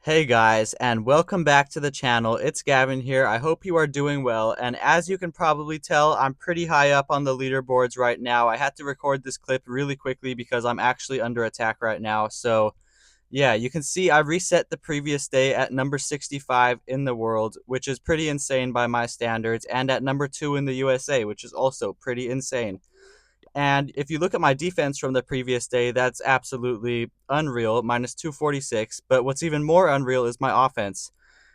Hey guys, and welcome back to the channel. It's Gavin here. I hope you are doing well, and as you can probably tell, I'm pretty high up on the leaderboards right now. I had to record this clip really quickly because I'm actually under attack right now. So, yeah, you can see I reset the previous day at number 65 in the world, which is pretty insane by my standards, and at number 2 in the USA, which is also pretty insane. And if you look at my defense from the previous day, that's absolutely unreal, minus 246. But what's even more unreal is my offense,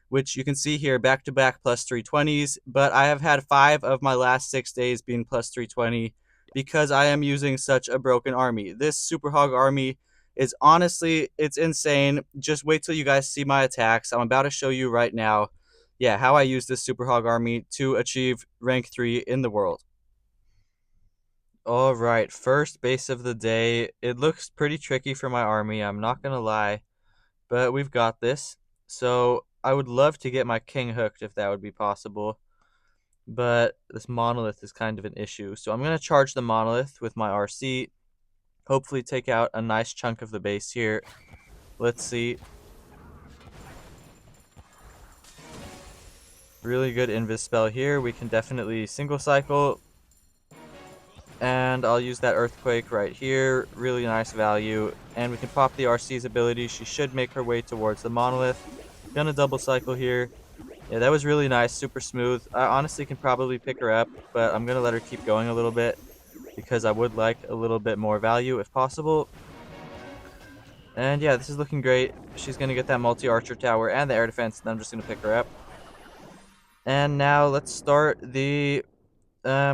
which you can see here back to back plus 320s. But I have had 5 of my last 6 days being plus 320 because I am using such a broken army. This Super Hog army is honestly, it's insane. Just wait till you guys see my attacks. I'm about to show you right now, yeah, how I use this Super Hog army to achieve rank 3 in the world. All right, first base of the day. It looks pretty tricky for my army, I'm not gonna lie, but we've got this. So I would love to get my king hooked if that would be possible, but this monolith is kind of an issue. So I'm gonna charge the monolith with my RC, hopefully take out a nice chunk of the base here. Let's see. Really good invis spell here. We can definitely single cycle. And I'll use that Earthquake right here. Really nice value. And we can pop the RC's ability. She should make her way towards the monolith. Gonna double cycle here. Yeah, that was really nice. Super smooth. I honestly can probably pick her up, but I'm gonna let her keep going a little bit because I would like a little bit more value if possible. And yeah, this is looking great. She's gonna get that multi-archer tower and the air defense, and I'm just gonna pick her up. And now let's start the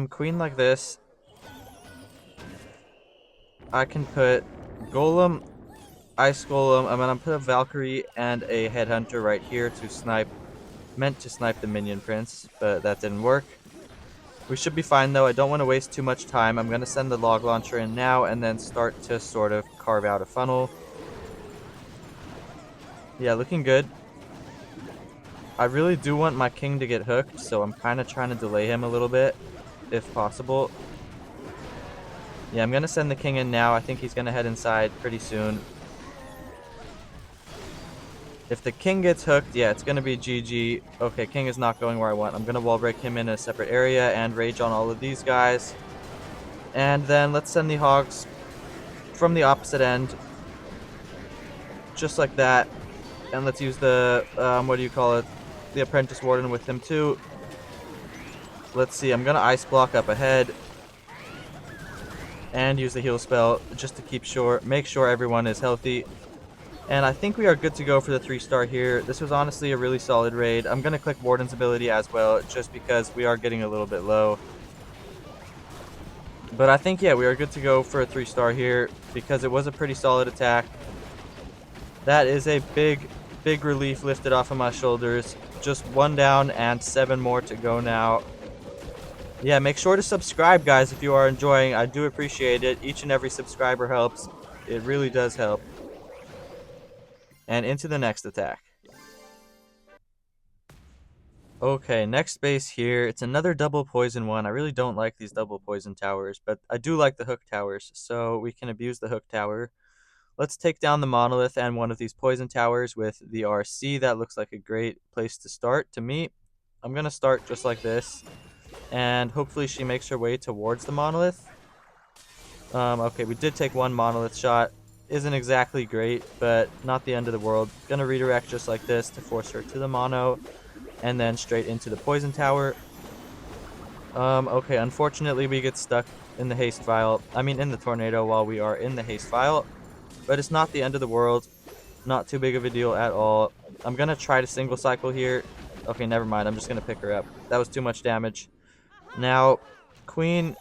queen like this. I can put Golem, Ice Golem. I'm gonna put a Valkyrie and a Headhunter right here to snipe. Meant to snipe the Minion Prince, but that didn't work. We should be fine though. I don't want to waste too much time. I'm gonna send the Log Launcher in now and then start to sort of carve out a funnel. Yeah, looking good. I really do want my king to get hooked, so I'm kind of trying to delay him a little bit, if possible. Yeah, I'm gonna send the king in now. I think he's gonna head inside pretty soon. If the king gets hooked, yeah, it's going to be GG. Okay, king is not going where I want. I'm going to wall break him in a separate area and rage on all of these guys. And then let's send the hogs from the opposite end. Just like that. And let's use the, what do you call it? The apprentice warden with him too. Let's see, I'm going to ice block up ahead. And use the heal spell just to make sure everyone is healthy. And I think we are good to go for the 3-star here. This was honestly a really solid raid. I'm going to click Warden's ability as well, just because we are getting a little bit low. But I think, yeah, we are good to go for a 3-star here, because it was a pretty solid attack. That is a big, big relief lifted off of my shoulders. Just 1 down and 7 more to go now. Yeah, make sure to subscribe, guys, if you are enjoying. I do appreciate it. Each and every subscriber helps. It really does help. And into the next attack. Okay, next base here. It's another double poison one. I really don't like these double poison towers, but I do like the hook towers, so we can abuse the hook tower. Let's take down the monolith and one of these poison towers with the RC. That looks like a great place to start to me. I'm going to start just like this, and hopefully she makes her way towards the monolith. Okay, we did take 1 monolith shot. Isn't exactly great, but not the end of the world. Gonna redirect just like this to force her to the mono, and then straight into the poison tower. Okay, unfortunately we get stuck in the haste vial. I mean in the tornado while we are in the haste vial, but it's not the end of the world. Not too big of a deal at all. I'm gonna try to single cycle here. Okay, never mind. I'm just gonna pick her up. That was too much damage. Now, Queen,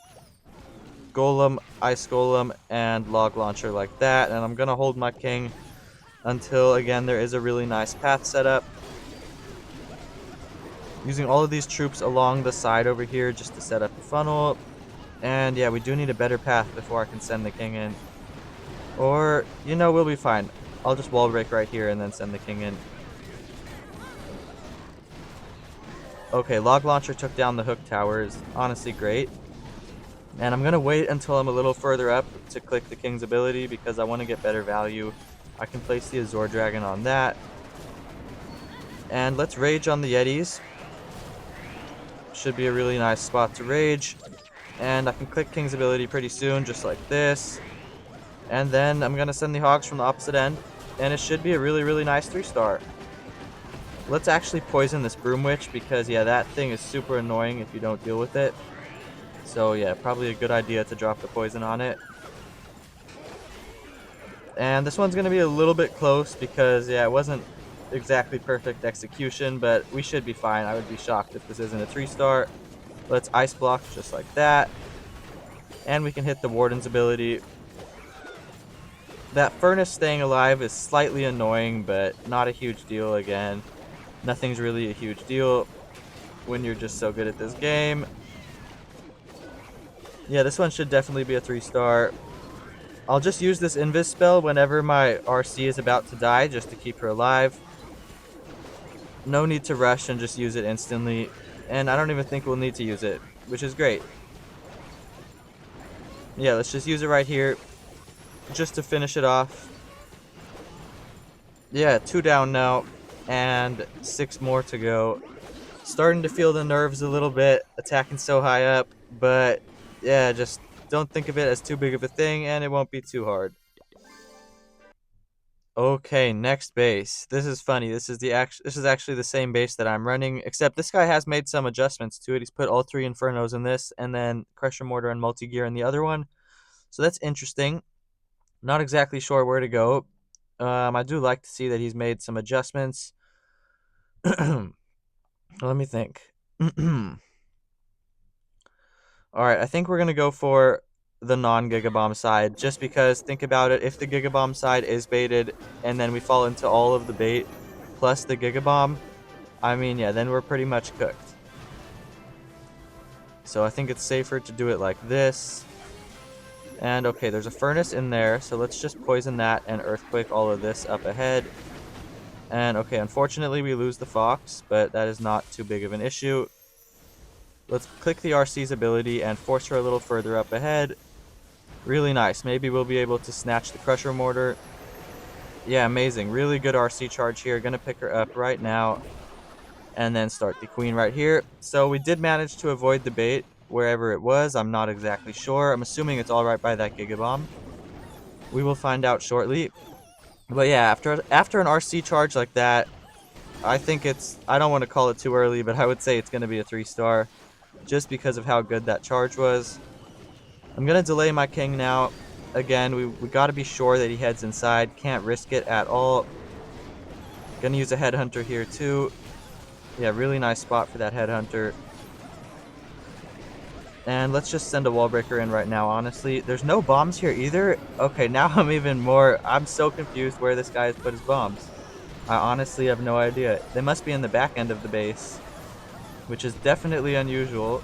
Golem, Ice Golem, and Log Launcher like that, and I'm gonna hold my king until, again, there is a really nice path set up. Using all of these troops along the side over here just to set up the funnel. And yeah, we do need a better path before I can send the king in. Or, you know, we'll be fine. I'll just wall break right here and then send the king in. Okay, Log Launcher took down the hook towers. Honestly great. And I'm going to wait until I'm a little further up to click the king's ability because I want to get better value. I can place the Azure Dragon on that. And let's rage on the Yetis. Should be a really nice spot to rage. And I can click King's ability pretty soon, just like this. And then I'm going to send the Hogs from the opposite end. And it should be a really, really nice 3-star. Let's actually poison this Broom Witch because, yeah, that thing is super annoying if you don't deal with it. So, yeah, probably a good idea to drop the poison on it. And this one's going to be a little bit close because, yeah, it wasn't exactly perfect execution, but we should be fine. I would be shocked if this isn't a 3-star. Let's Ice Block just like that. And we can hit the Warden's ability. That Furnace staying alive is slightly annoying, but not a huge deal again. Nothing's really a huge deal when you're just so good at this game. Yeah, this one should definitely be a 3-star. I'll just use this Invis spell whenever my RC is about to die, just to keep her alive. No need to rush and just use it instantly. And I don't even think we'll need to use it, which is great. Yeah, let's just use it right here, just to finish it off. Yeah, 2 down now, and 6 more to go. Starting to feel the nerves a little bit, attacking so high up, but yeah, just don't think of it as too big of a thing, and it won't be too hard. Okay, next base. This is funny. This is actually the same base that I'm running, except this guy has made some adjustments to it. He's put all 3 Infernos in this, and then Crusher Mortar and Multi-Gear in the other one. So that's interesting. Not exactly sure where to go. I do like to see that he's made some adjustments. Let me think. Alright, I think we're going to go for the non-Gigabomb side, just because, think about it, if the Gigabomb side is baited, and then we fall into all of the bait, plus the Gigabomb, I mean, yeah, then we're pretty much cooked. So I think it's safer to do it like this. And okay, there's a Furnace in there, so let's just poison that and Earthquake all of this up ahead. And okay, unfortunately we lose the Fox, but that is not too big of an issue. Let's click the RC's ability and force her a little further up ahead. Really nice. Maybe we'll be able to snatch the Crusher Mortar. Yeah, amazing. Really good RC charge here. Gonna pick her up right now. And then start the Queen right here. So we did manage to avoid the bait wherever it was. I'm not exactly sure. I'm assuming it's all right by that Gigabomb. We will find out shortly. But yeah, after an RC charge like that, I think I don't want to call it too early, but I would say it's going to be a 3-star. Just because of how good that charge was. I'm going to delay my king now. Again, we got to be sure that he heads inside. Can't risk it at all. Going to use a headhunter here too. Yeah, really nice spot for that headhunter. And let's just send a wall breaker in right now, honestly. There's no bombs here either. Okay, now I'm so confused where this guy has put his bombs. I honestly have no idea. They must be in the back end of the base, which is definitely unusual.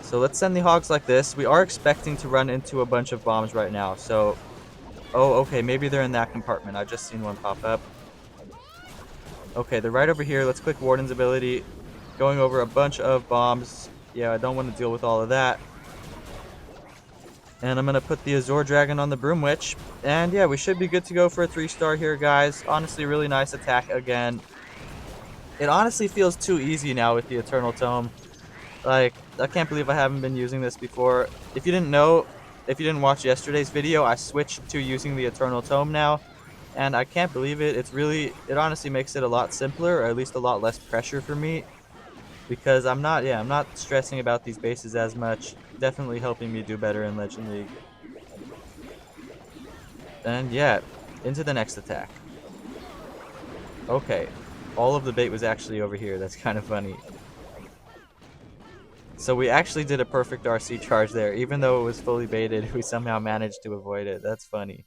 So let's send the Hogs like this. We are expecting to run into a bunch of bombs right now. So, oh, okay, maybe they're in that compartment. I've just seen one pop up. Okay, they're right over here. Let's click Warden's ability. Going over a bunch of bombs. Yeah, I don't want to deal with all of that. And I'm going to put the Azure Dragon on the Broom Witch. And yeah, we should be good to go for a 3-star here, guys. Honestly, really nice attack again. It honestly feels too easy now with the Eternal Tome. Like, I can't believe I haven't been using this before. If you didn't know, if you didn't watch yesterday's video, I switched to using the Eternal Tome now. And I can't believe it. It honestly makes it a lot simpler, or at least a lot less pressure for me. Because I'm not stressing about these bases as much. Definitely helping me do better in Legend League. And yeah, into the next attack. Okay, all of the bait was actually over here. That's kind of funny. So we actually did a perfect RC charge there. Even though it was fully baited, we somehow managed to avoid it. That's funny.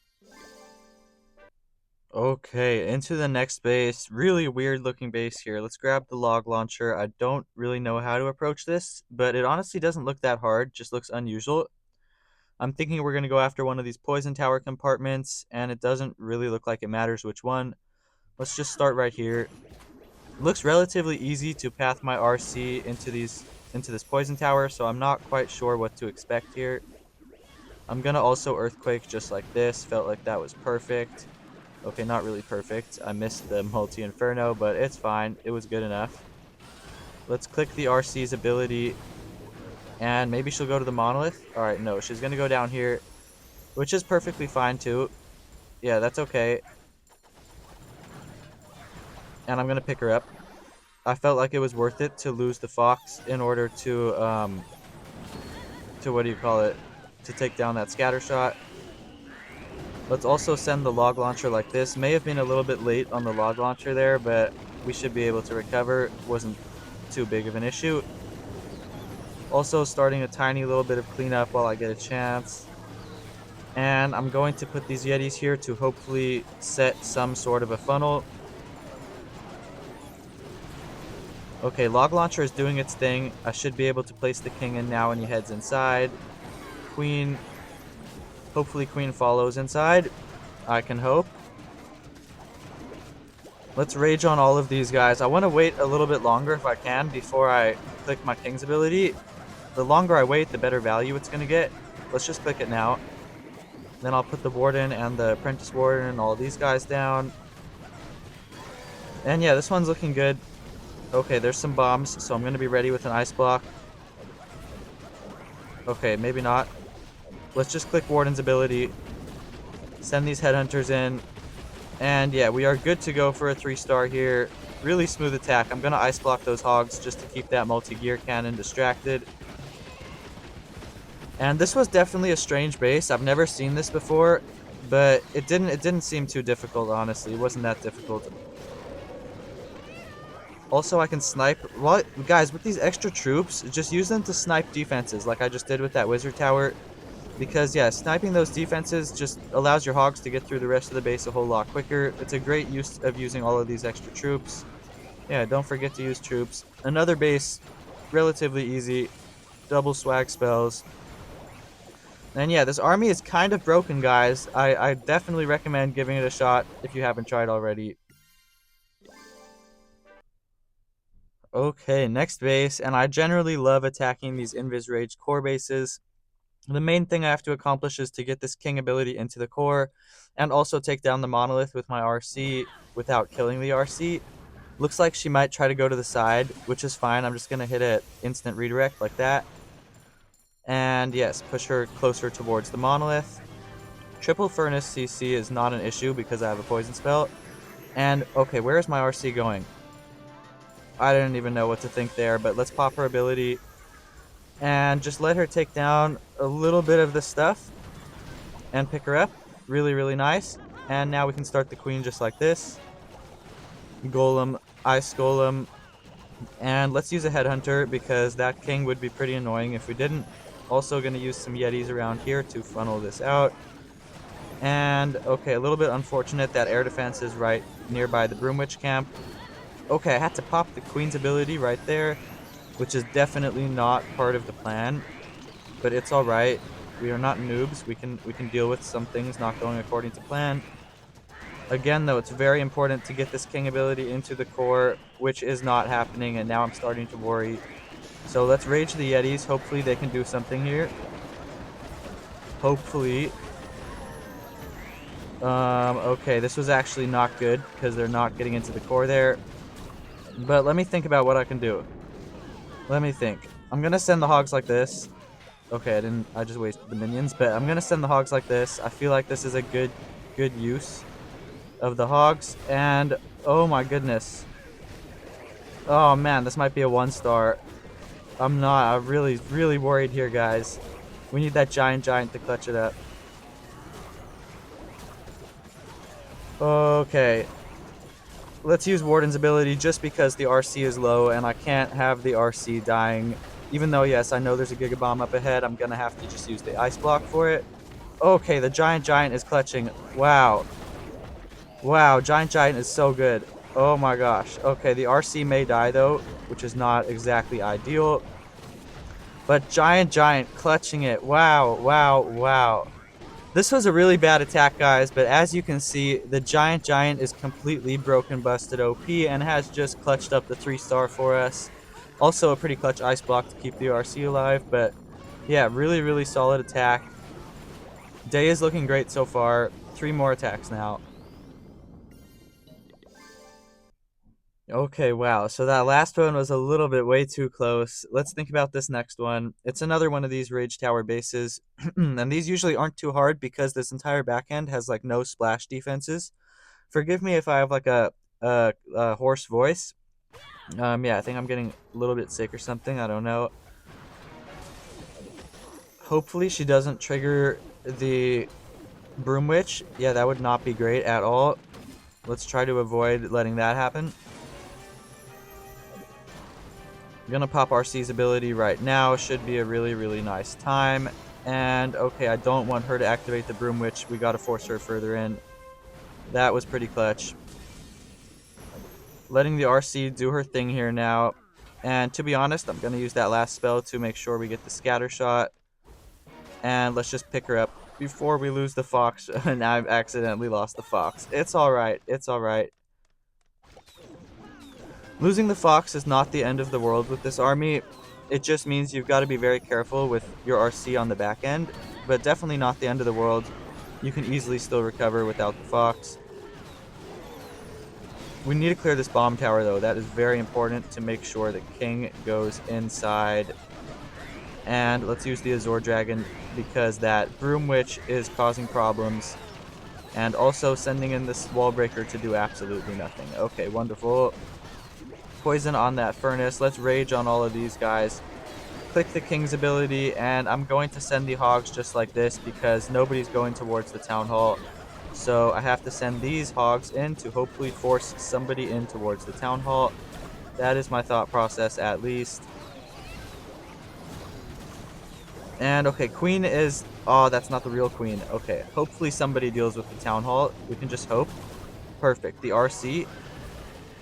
Okay, into the next base. Really weird looking base here. Let's grab the log launcher. I don't really know how to approach this, but it honestly doesn't look that hard. Just looks unusual. I'm thinking we're going to go after one of these poison tower compartments, and it doesn't really look like it matters which one. Let's just start right here. It looks relatively easy to path my RC into this poison tower, so I'm not quite sure what to expect here. I'm going to also Earthquake just like this. Felt like that was perfect. Okay, not really perfect. I missed the multi-inferno, but it's fine. It was good enough. Let's click the RC's ability, and maybe she'll go to the monolith. Alright, no, she's going to go down here, which is perfectly fine too. Yeah, that's okay. And I'm going to pick her up. I felt like it was worth it to lose the fox in order to what do you call it? To take down that scatter shot. Let's also send the log launcher like this. May have been a little bit late on the log launcher there, but we should be able to recover. Wasn't too big of an issue. Also starting a tiny little bit of cleanup while I get a chance. And I'm going to put these Yetis here to hopefully set some sort of a funnel. Okay, log launcher is doing its thing. I should be able to place the king in now when he heads inside. Queen. Hopefully queen follows inside. I can hope. Let's rage on all of these guys. I want to wait a little bit longer if I can before I click my king's ability. The longer I wait, the better value it's going to get. Let's just click it now. Then I'll put the warden and the apprentice warden and all these guys down. And yeah, this one's looking good. Okay, there's some bombs, so I'm going to be ready with an ice block. Okay, maybe not. Let's just click warden's ability. Send these headhunters in. And yeah, we are good to go for a 3-star here. Really smooth attack. I'm going to ice block those hogs just to keep that multi-gear cannon distracted. And this was definitely a strange base. I've never seen this before, but it didn't seem too difficult, honestly. It wasn't that difficult. Also, I can snipe. Well, guys, with these extra troops, just use them to snipe defenses like I just did with that wizard tower. Because, yeah, sniping those defenses just allows your hogs to get through the rest of the base a whole lot quicker. It's a great use of using all of these extra troops. Yeah, don't forget to use troops. Another base, relatively easy. Double swag spells. And yeah, this army is kind of broken, guys. I definitely recommend giving it a shot if you haven't tried already. Okay, next base. And I generally love attacking these Invis Rage core bases. The main thing I have to accomplish is to get this king ability into the core and also take down the monolith with my RC without killing the RC. Looks like she might try to go to the side, which is fine. I'm just going to hit it instant redirect like that. And yes, push her closer towards the monolith. Triple furnace CC is not an issue because I have a poison spell. And okay, where is my RC going? I didn't even know what to think there, but let's pop her ability and just let her take down a little bit of this stuff and pick her up. Really, really nice. And now we can start the queen just like this. Golem, ice golem, and let's use a headhunter because that king would be pretty annoying if we didn't. Also going to use some yetis around here to funnel this out. And okay, a little bit unfortunate that air defense is right nearby the Broomwitch camp. Okay, I had to pop the queen's ability right there, which is definitely not part of the plan, but it's all right. We are not noobs. We can deal with some things not going according to plan. Again, though, it's very important to get this king ability into the core, which is not happening, and now I'm starting to worry. So let's rage the Yetis. Hopefully they can do something here. Hopefully. Okay, this was actually not good because they're not getting into the core there. But let me think about what I can do. Let me think. I'm gonna send the hogs like this. Okay, I just wasted the minions, but I'm gonna send the hogs like this. I feel like this is a good use of the hogs, and oh my goodness. Oh man, this might be a 1-star. I'm really worried here, guys. We need that giant to clutch it up. Okay. Let's use Warden's ability just because the RC is low and I can't have the RC dying. Even though, yes, I know there's a Giga Bomb up ahead, I'm going to have to just use the Ice Block for it. Okay, the giant is clutching. Wow. Wow, giant is so good. Oh my gosh. Okay, the RC may die though, which is not exactly ideal. But giant clutching it. Wow. This was a really bad attack, guys, but as you can see, the giant is completely broken, busted OP and has just clutched up the 3-star for us. Also a pretty clutch ice block to keep the RC alive, but yeah, really solid attack. Day is looking great so far. 3 more attacks now. Okay, wow. So that last one was a little bit way too close. Let's think about this next one. It's another one of these Rage Tower bases. And these usually aren't too hard because this entire back end has like no splash defenses. Forgive me if I have like a hoarse voice. Yeah, I think I'm getting a little bit sick or something. I don't know. Hopefully she doesn't trigger the Broom Witch. Yeah, that would not be great at all. Let's try to avoid letting that happen. I'm gonna pop RC's ability right now. Should be a really, really nice time. And okay, I don't want her to activate the Broom Witch. We gotta force her further in. That was pretty clutch. Letting the RC do her thing here now. And to be honest, I'm gonna use that last spell to make sure we get the scatter shot. And let's just pick her up before we lose the fox. And I've accidentally lost the fox. It's alright. It's alright. Losing the fox is not the end of the world with this army. It just means you've got to be very careful with your RC on the back end, but definitely not the end of the world. You can easily still recover without the fox. We need to clear this bomb tower though. That is very important to make sure the king goes inside. And let's use the Azor Dragon because that Broom Witch is causing problems. And also sending in this wall breaker to do absolutely nothing. Okay, wonderful. Poison on that furnace. Let's rage on all of these guys. Click the king's ability, and I'm going to send the hogs just like this because nobody's going towards the town hall. So I have to send these hogs in to hopefully force somebody in towards the town hall. That is my thought process at least. And okay, queen is... Oh, that's not the real queen. Okay, hopefully somebody deals with the town hall. We can just hope. Perfect. The RC.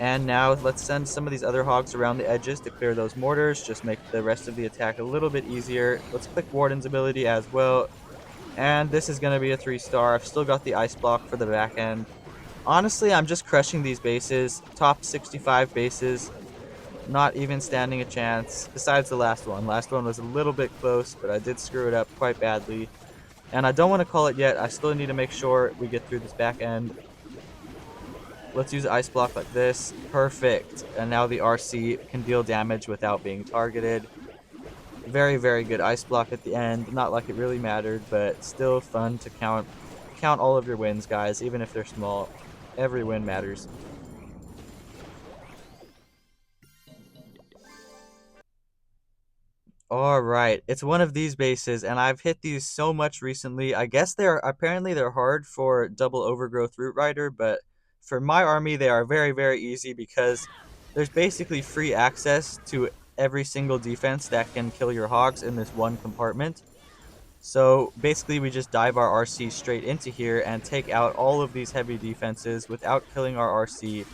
And now let's send some of these other hogs around the edges to clear those mortars. Just make the rest of the attack a little bit easier. Let's click Warden's ability as well. And this is going to be a 3-star. I've still got the ice block for the back end. Honestly, I'm just crushing these bases. Top 65 bases. Not even standing a chance. Besides the last one. Last one was a little bit close, but I did screw it up quite badly. And I don't want to call it yet. I still need to make sure we get through this back end. Let's use Ice Block like this. Perfect. And now the RC can deal damage without being targeted. Very, very good Ice Block at the end. Not like it really mattered, but still fun to count all of your wins, guys, even if they're small. Every win matters. Alright, it's one of these bases, and I've hit these so much recently. I guess apparently they're hard for double overgrowth root rider, but for my army they are very, very easy because there's basically free access to every single defense that can kill your hogs in this one compartment. So basically we just dive our RC straight into here and take out all of these heavy defenses without killing our RC.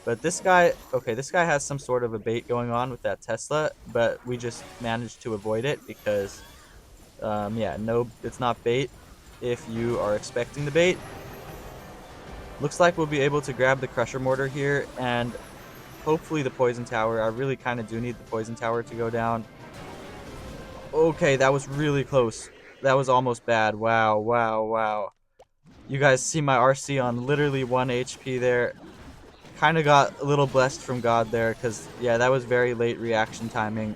But this guy, okay, this guy has some sort of a bait going on with that Tesla, but we just managed to avoid it because, yeah, no, it's not bait if you are expecting the bait. Looks like we'll be able to grab the Crusher Mortar here and hopefully the Poison Tower. I really kind of do need the Poison Tower to go down. Okay, that was really close. That was almost bad. Wow, wow, wow. You guys see my RC on literally 1 HP there. Kind of got a little blessed from God there because, yeah, that was very late reaction timing.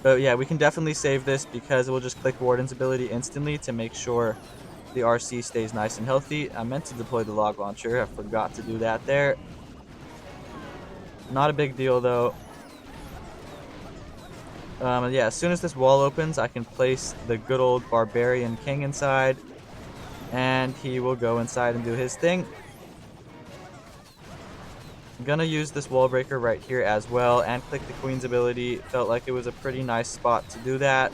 But yeah, we can definitely save this because we'll just click Warden's ability instantly to make sure the RC stays nice and healthy. I meant to deploy the log launcher. I forgot to do that there. Not a big deal though. Yeah, as soon as this wall opens, I can place the good old Barbarian King inside. And he will go inside and do his thing. I'm gonna use this wall breaker right here as well and click the queen's ability. Felt like it was a pretty nice spot to do that.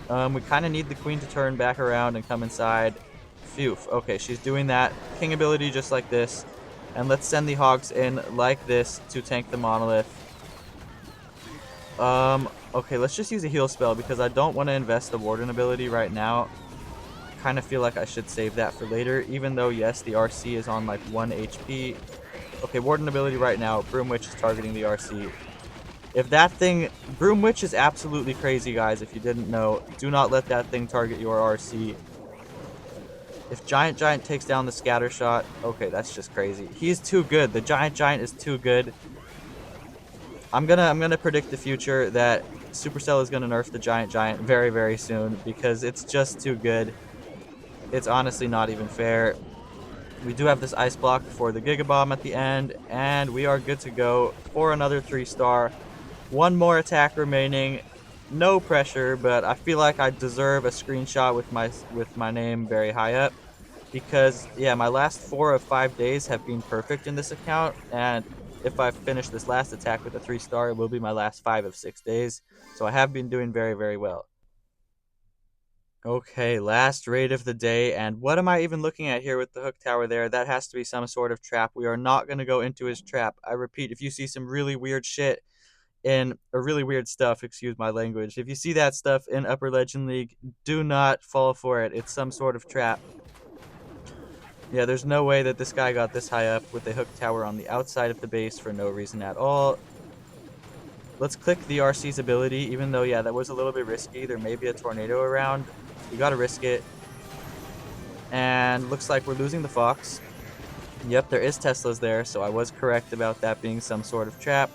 We kind of need the queen to turn back around and come inside. Phew. Okay, she's doing that. King ability just like this. And let's send the hogs in like this to tank the monolith. Okay, let's just use a heal spell because I don't want to invest the warden ability right now. Kind of feel like I should save that for later, even though, yes, the RC is on like 1 HP. Okay, Warden ability right now. Broom Witch is targeting the RC. If that thing... Broom Witch is absolutely crazy, guys, if you didn't know. Do not let that thing target your RC. If Giant Giant takes down the scatter shot, okay, that's just crazy. He's too good. The Giant Giant is too good. I'm gonna predict the future that Supercell is gonna nerf the Giant Giant very, very soon because it's just too good. It's honestly not even fair. We do have this ice block for the Giga Bomb at the end, and we are good to go for another 3-star. One more attack remaining. No pressure, but I feel like I deserve a screenshot with my name very high up because yeah, my last 4 of 5 days have been perfect in this account, and if I finish this last attack with a 3-star, it will be my last 5 of 6 days. So I have been doing very, very well. Okay, last raid of the day, and what am I even looking at here with the hook tower there? That has to be some sort of trap. We are not going to go into his trap. I repeat, if you see some really weird shit in, or really weird stuff, excuse my language, if you see that stuff in Upper Legend League, do not fall for it. It's some sort of trap. Yeah, there's no way that this guy got this high up with a hook tower on the outside of the base for no reason at all. Let's click the RC's ability, even though, yeah, that was a little bit risky. There may be a tornado around. We gotta risk it. And looks like we're losing the Fox. Yep, there is Teslas there, so I was correct about that being some sort of trap.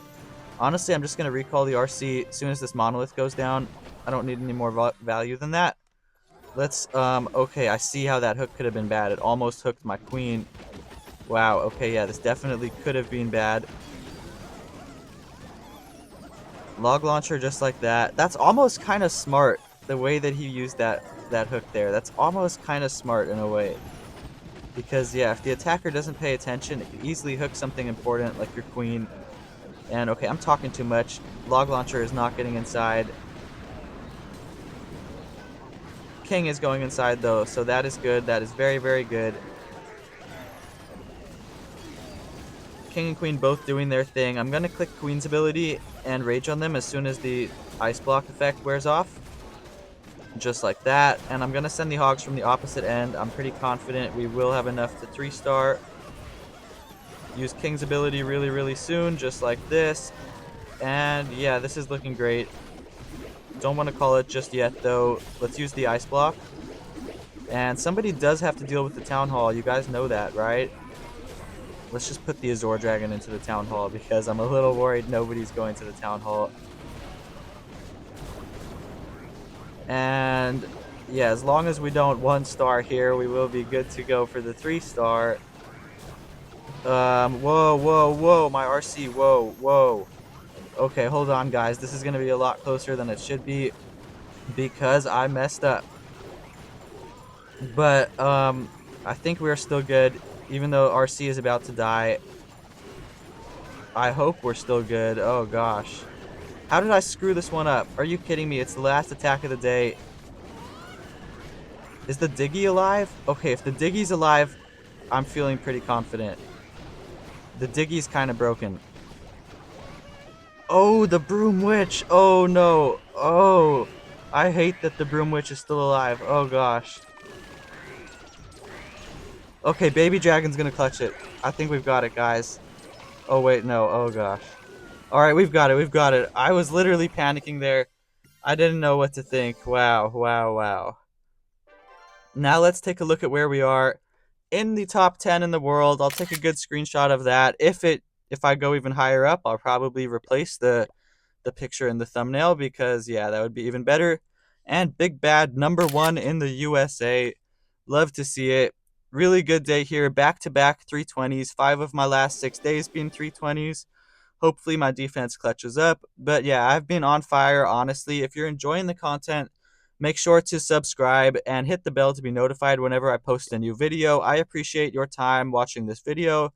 Honestly, I'm just going to recall the RC as soon as this monolith goes down. I don't need any more value than that. Let's, okay, I see how that hook could have been bad. It almost hooked my queen. Wow, okay, yeah, this definitely could have been bad. Log launcher just like that. That's almost kind of smart, the way that he used that hook there. That's almost kind of smart in a way. Because, yeah, if the attacker doesn't pay attention, it can easily hook something important like your queen. And, okay, I'm talking too much. Log launcher is not getting inside. King is going inside, though, so that is good. That is very, very good. King and queen both doing their thing. I'm going to click queen's ability and rage on them as soon as the ice block effect wears off. Just like that. And I'm going to send the hogs from the opposite end. I'm pretty confident we will have enough to 3-star. Use King's ability really, really soon, just like this. And yeah, this is looking great. Don't want to call it just yet, though. Let's use the ice block. And somebody does have to deal with the town hall. You guys know that, right? Let's just put the Azor Dragon into the town hall because I'm a little worried nobody's going to the town hall. And yeah, as long as we don't 1-star here, we will be good to go for the 3-star. Whoa, whoa, whoa, my RC, whoa, whoa. Okay, hold on, guys. This is going to be a lot closer than it should be because I messed up. But, I think we're still good, even though RC is about to die. I hope we're still good. Oh, gosh. How did I screw this one up? Are you kidding me? It's the last attack of the day. Is the Diggy alive? Okay, if the Diggy's alive, I'm feeling pretty confident. The Diggy's kind of broken. Oh, the Broom Witch. Oh, no. Oh, I hate that the Broom Witch is still alive. Oh, gosh. Okay, Baby Dragon's gonna clutch it. I think we've got it, guys. Oh, wait, no. Oh, gosh. Alright, we've got it. We've got it. I was literally panicking there. I didn't know what to think. Wow, wow, wow. Now let's take a look at where we are in the top 10 in the world. I'll take a good screenshot of that. If I go even higher up, I'll probably replace the picture in the thumbnail because yeah, that would be even better. And Big Bad #1 in the USA. Love to see it. Really good day here. Back-to-back 320s. 5 of my last 6 days being 320s. Hopefully my defense clutches up. But yeah, I've been on fire, honestly. If you're enjoying the content, make sure to subscribe and hit the bell to be notified whenever I post a new video. I appreciate your time watching this video.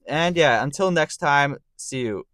And yeah, until next time, see you.